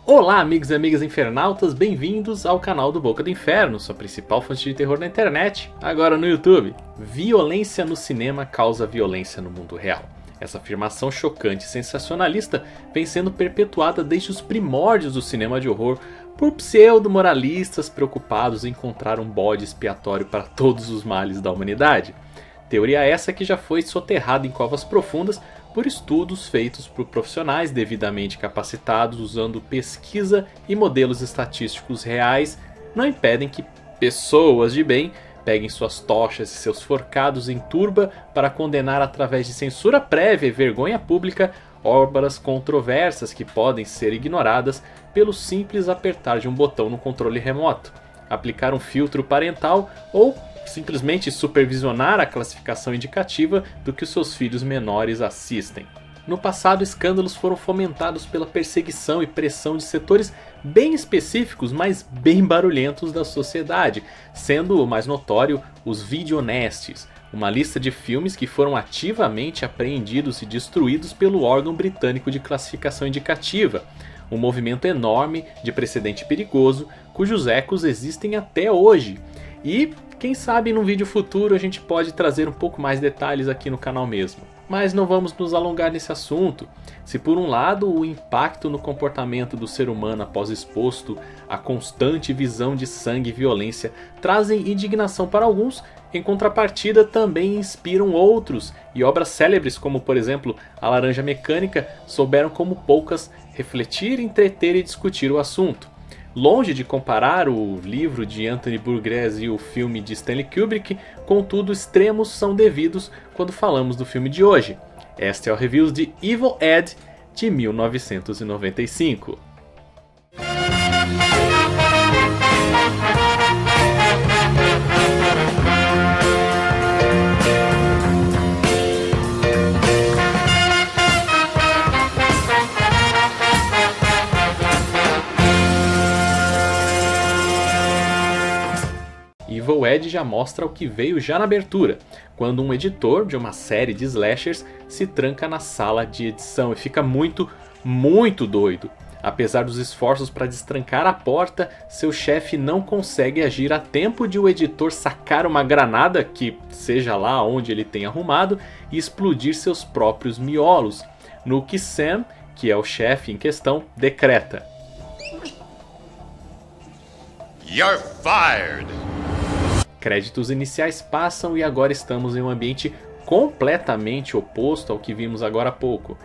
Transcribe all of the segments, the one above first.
Olá amigos e amigas infernautas, bem-vindos ao canal do Boca do Inferno, sua principal fonte de terror na internet, agora no YouTube. Violência no cinema causa violência no mundo real. Essa afirmação chocante e sensacionalista vem sendo perpetuada desde os primórdios do cinema de horror por pseudo-moralistas preocupados em encontrar um bode expiatório para todos os males da humanidade. Teoria essa que já foi soterrada em covas profundas por estudos feitos por profissionais devidamente capacitados usando pesquisa e modelos estatísticos reais não impedem que pessoas de bem peguem suas tochas e seus forcados em turba para condenar através de censura prévia e vergonha pública obras controversas que podem ser ignoradas pelo simples apertar de um botão no controle remoto, aplicar um filtro parental ou simplesmente supervisionar a classificação indicativa do que os seus filhos menores assistem. No passado, escândalos foram fomentados pela perseguição e pressão de setores bem específicos, mas bem barulhentos da sociedade, sendo o mais notório os videonestes, uma lista de filmes que foram ativamente apreendidos e destruídos pelo órgão britânico de classificação indicativa, um movimento enorme de precedente perigoso, cujos ecos existem até hoje. E quem sabe num vídeo futuro a gente pode trazer um pouco mais detalhes aqui no canal mesmo. Mas não vamos nos alongar nesse assunto. Se por um lado o impacto no comportamento do ser humano após exposto à constante visão de sangue e violência trazem indignação para alguns, em contrapartida também inspiram outros, e obras célebres como por exemplo A Laranja Mecânica souberam como poucas refletir, entreter e discutir o assunto. Longe de comparar o livro de Anthony Burgess e o filme de Stanley Kubrick, contudo extremos são devidos quando falamos do filme de hoje. Este é o review de Evil Ed de 1995. Evil Ed já mostra o que veio já na abertura, quando um editor de uma série de slashers se tranca na sala de edição e fica muito doido. Apesar dos esforços para destrancar a porta, seu chefe não consegue agir a tempo de o editor sacar uma granada, que seja lá onde ele tenha arrumado, e explodir seus próprios miolos, no que Sam, que é o chefe em questão, decreta: You're fired! Créditos iniciais passam e agora estamos em um ambiente completamente oposto ao que vimos agora há pouco.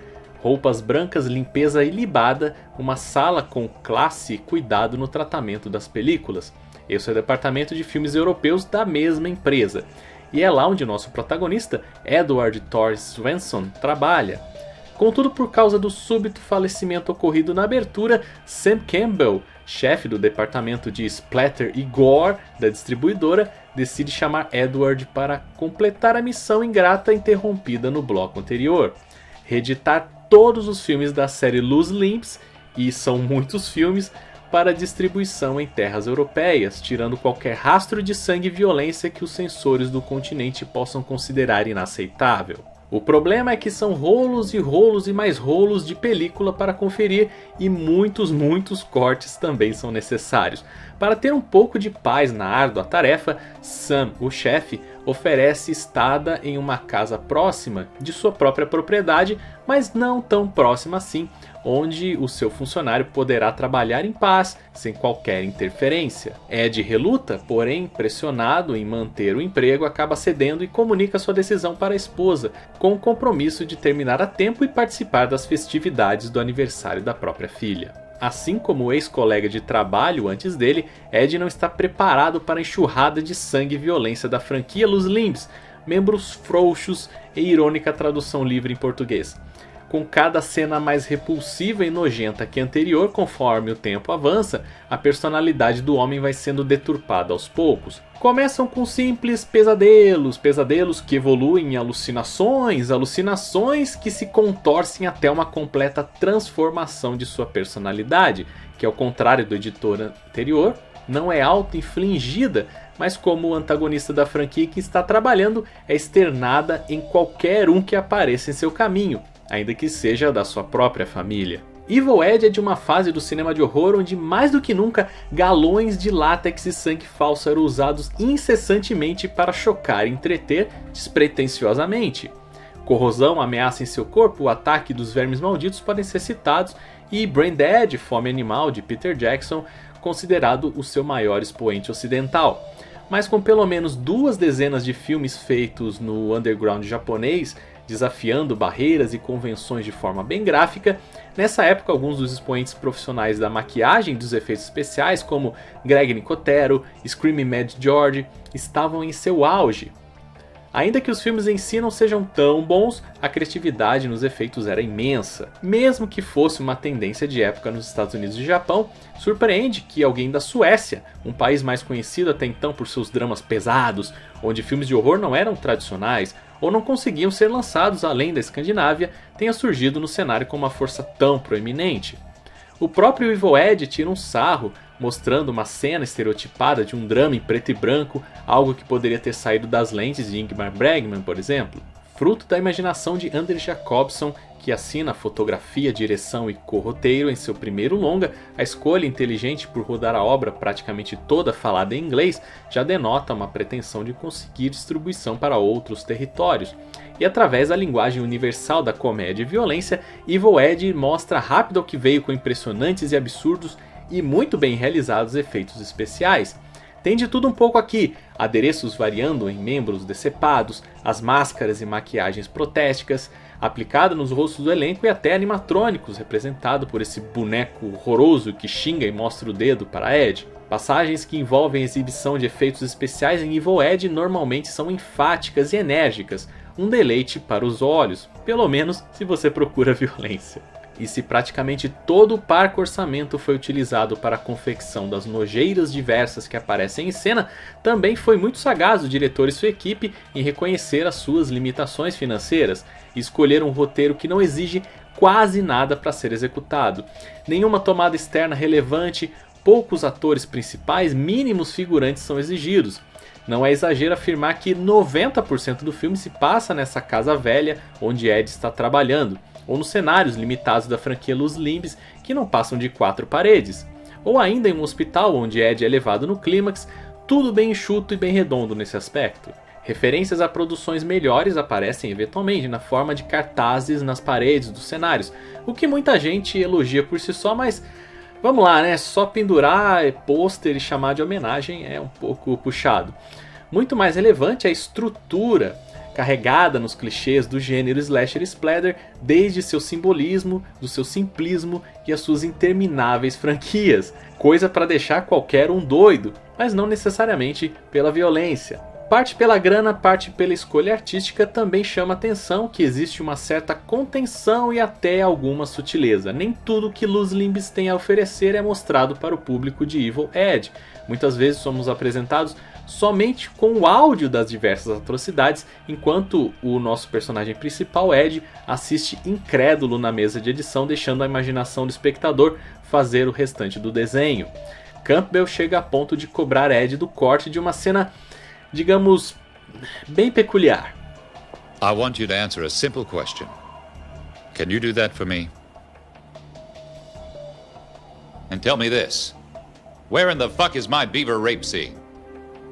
Roupas brancas, limpeza ilibada, uma sala com classe e cuidado no tratamento das películas. Esse é o departamento de filmes europeus da mesma empresa. E é lá onde nosso protagonista, Edward Thor Swenson, trabalha. Contudo, por causa do súbito falecimento ocorrido na abertura, Sam Campbell, chefe do departamento de Splatter e Gore da distribuidora, decide chamar Edward para completar a missão ingrata interrompida no bloco anterior: reeditar todos os filmes da série Loose Limbs, e são muitos filmes, para distribuição em terras europeias, tirando qualquer rastro de sangue e violência que os censores do continente possam considerar inaceitável. O problema é que são rolos e mais rolos de película para conferir, e muitos cortes também são necessários. Para ter um pouco de paz na árdua tarefa, Sam, o chefe, oferece estada em uma casa próxima de sua própria propriedade, mas não tão próxima assim, onde o seu funcionário poderá trabalhar em paz, sem qualquer interferência. Ed reluta, porém, pressionado em manter o emprego, acaba cedendo e comunica sua decisão para a esposa, com o compromisso de terminar a tempo e participar das festividades do aniversário da própria filha. Assim como o ex-colega de trabalho antes dele, Ed não está preparado para a enxurrada de sangue e violência da franquia Loose Limbs, membros frouxos e irônica tradução livre em português. Com cada cena mais repulsiva e nojenta que a anterior, conforme o tempo avança, a personalidade do homem vai sendo deturpada aos poucos. Começam com simples pesadelos que evoluem em alucinações que se contorcem até uma completa transformação de sua personalidade, que ao contrário do editor anterior, não é auto-infligida, mas como o antagonista da franquia que está trabalhando, é externada em qualquer um que apareça em seu caminho, ainda que seja da sua própria família. Evil Ed é de uma fase do cinema de horror onde mais do que nunca galões de látex e sangue falso eram usados incessantemente para chocar e entreter despretensiosamente. Corrosão, ameaça em seu corpo, o ataque dos vermes malditos podem ser citados, e Brain Dead, Fome Animal, de Peter Jackson, considerado o seu maior expoente ocidental. Mas com pelo menos 2 dezenas de filmes feitos no underground japonês, desafiando barreiras e convenções de forma bem gráfica, nessa época alguns dos expoentes profissionais da maquiagem e dos efeitos especiais, como Greg Nicotero, Screaming Mad George, estavam em seu auge. Ainda que os filmes em si não sejam tão bons, a criatividade nos efeitos era imensa. Mesmo que fosse uma tendência de época nos Estados Unidos e Japão, surpreende que alguém da Suécia, um país mais conhecido até então por seus dramas pesados, onde filmes de horror não eram tradicionais ou não conseguiam ser lançados além da Escandinávia, tenha surgido no cenário com uma força tão proeminente. O próprio Evil Ed tira um sarro, mostrando uma cena estereotipada de um drama em preto e branco, algo que poderia ter saído das lentes de Ingmar Bergman, por exemplo. Fruto da imaginação de Anders Jacobson, que assina fotografia, direção e co-roteiro em seu primeiro longa, a escolha inteligente por rodar a obra praticamente toda falada em inglês já denota uma pretensão de conseguir distribuição para outros territórios. E através da linguagem universal da comédia e violência, Evil Ed mostra rápido ao que veio com impressionantes e absurdos e muito bem realizados efeitos especiais. Tem de tudo um pouco aqui, adereços variando em membros decepados, as máscaras e maquiagens protéticas, aplicada nos rostos do elenco e até animatrônicos, representado por esse boneco horroroso que xinga e mostra o dedo para Ed. Passagens que envolvem exibição de efeitos especiais em Evil Ed normalmente são enfáticas e enérgicas, um deleite para os olhos, pelo menos se você procura violência. E se praticamente todo o parco orçamento foi utilizado para a confecção das nojeiras diversas que aparecem em cena, também foi muito sagaz o diretor e sua equipe em reconhecer as suas limitações financeiras e escolher um roteiro que não exige quase nada para ser executado. Nenhuma tomada externa relevante, poucos atores principais, mínimos figurantes são exigidos. Não é exagero afirmar que 90% do filme se passa nessa casa velha onde Ed está trabalhando, ou nos cenários limitados da franquia Los Limbs que não passam de 4 paredes, ou ainda em um hospital onde Ed é levado no clímax, tudo bem enxuto e bem redondo nesse aspecto. Referências a produções melhores aparecem eventualmente na forma de cartazes nas paredes dos cenários, o que muita gente elogia por si só, mas vamos lá, né? Só pendurar pôster e chamar de homenagem é um pouco puxado. Muito mais relevante é a estrutura, carregada nos clichês do gênero slasher splatter, desde seu simbolismo, do seu simplismo e as suas intermináveis franquias. Coisa para deixar qualquer um doido, mas não necessariamente pela violência. Parte pela grana, parte pela escolha artística, também chama atenção que existe uma certa contenção e até alguma sutileza. Nem tudo que Los Limbs tem a oferecer é mostrado para o público de Evil Ed. Muitas vezes somos apresentados somente com o áudio das diversas atrocidades, enquanto o nosso personagem principal, Ed, assiste incrédulo na mesa de edição, deixando a imaginação do espectador fazer o restante do desenho. Campbell chega a ponto de cobrar Ed do corte de uma cena, digamos, bem peculiar. I want you to answer a simple question. Can you do that for me? And tell me this. Where in the fuck is my beaver rape scene?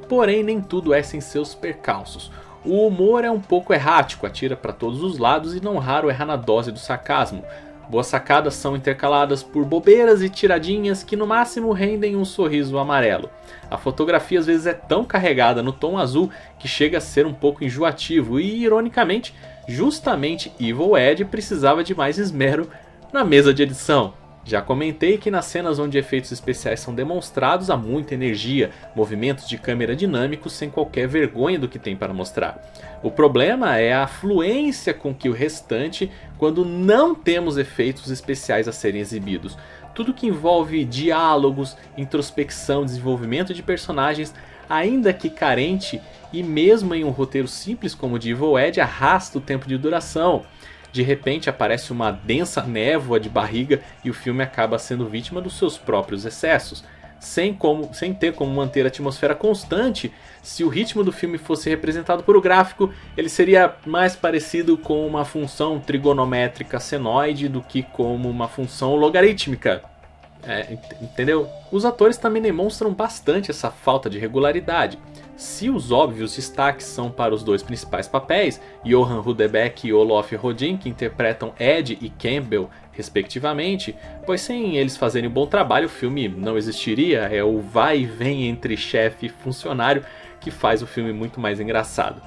Porém, nem tudo é sem seus percalços. O humor é um pouco errático, atira para todos os lados e não raro erra na dose do sarcasmo. Boas sacadas são intercaladas por bobeiras e tiradinhas que no máximo rendem um sorriso amarelo. A fotografia às vezes é tão carregada no tom azul que chega a ser um pouco enjoativo e, ironicamente, justamente Evil Ed precisava de mais esmero na mesa de edição. Já comentei que nas cenas onde efeitos especiais são demonstrados há muita energia, movimentos de câmera dinâmicos sem qualquer vergonha do que tem para mostrar. O problema é a fluência com que o restante quando não temos efeitos especiais a serem exibidos. Tudo que envolve diálogos, introspecção, desenvolvimento de personagens, ainda que carente e mesmo em um roteiro simples como o de Evil Ed, arrasta o tempo de duração. De repente aparece uma densa névoa de barriga e o filme acaba sendo vítima dos seus próprios excessos. sem ter como manter a atmosfera constante. Se o ritmo do filme fosse representado por o gráfico, ele seria mais parecido com uma função trigonométrica senoide do que como uma função logarítmica. Entendeu? Os atores também demonstram bastante essa falta de regularidade. Se os óbvios destaques são para os dois principais papéis, Johan Rudebeck e Olof Rodin, que interpretam Ed e Campbell respectivamente, pois sem eles fazerem um bom trabalho o filme não existiria. É o vai e vem entre chefe e funcionário que faz o filme muito mais engraçado.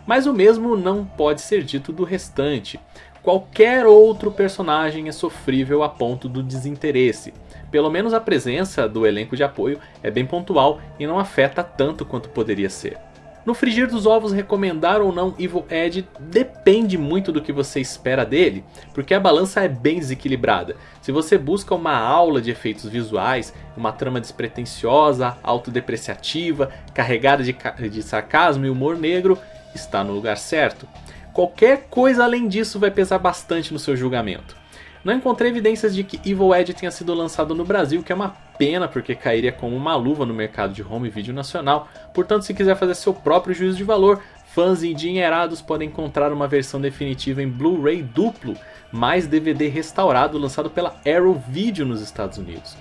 Mas o mesmo não pode ser dito do restante. Qualquer outro personagem é sofrível a ponto do desinteresse. Pelo menos a presença do elenco de apoio é bem pontual e não afeta tanto quanto poderia ser. No frigir dos ovos, recomendar ou não Evil Ed depende muito do que você espera dele, porque a balança é bem desequilibrada. Se você busca uma aula de efeitos visuais, uma trama despretensiosa, autodepreciativa, carregada de sarcasmo e humor negro, está no lugar certo. Qualquer coisa além disso vai pesar bastante no seu julgamento. Não encontrei evidências de que Evil Ed tenha sido lançado no Brasil, que é uma pena porque cairia como uma luva no mercado de home video nacional. Portanto, se quiser fazer seu próprio juízo de valor, fãs endinheirados podem encontrar uma versão definitiva em Blu-ray duplo, mais DVD restaurado, lançado pela Arrow Video nos Estados Unidos.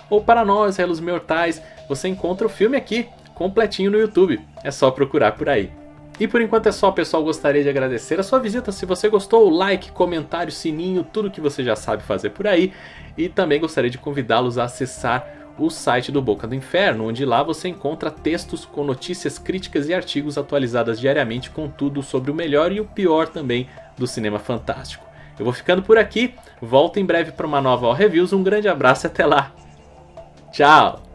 Ou para nós, réus mortais, você encontra o filme aqui, completinho no YouTube. É só procurar por aí. E por enquanto é só, pessoal. Gostaria de agradecer a sua visita. Se você gostou, like, comentário, sininho, tudo que você já sabe fazer por aí. E também gostaria de convidá-los a acessar o site do Boca do Inferno, onde lá você encontra textos com notícias, críticas e artigos atualizadas diariamente com tudo sobre o melhor e o pior também do cinema fantástico. Eu vou ficando por aqui, volto em breve para uma nova All Reviews. Um grande abraço e até lá. Tchau!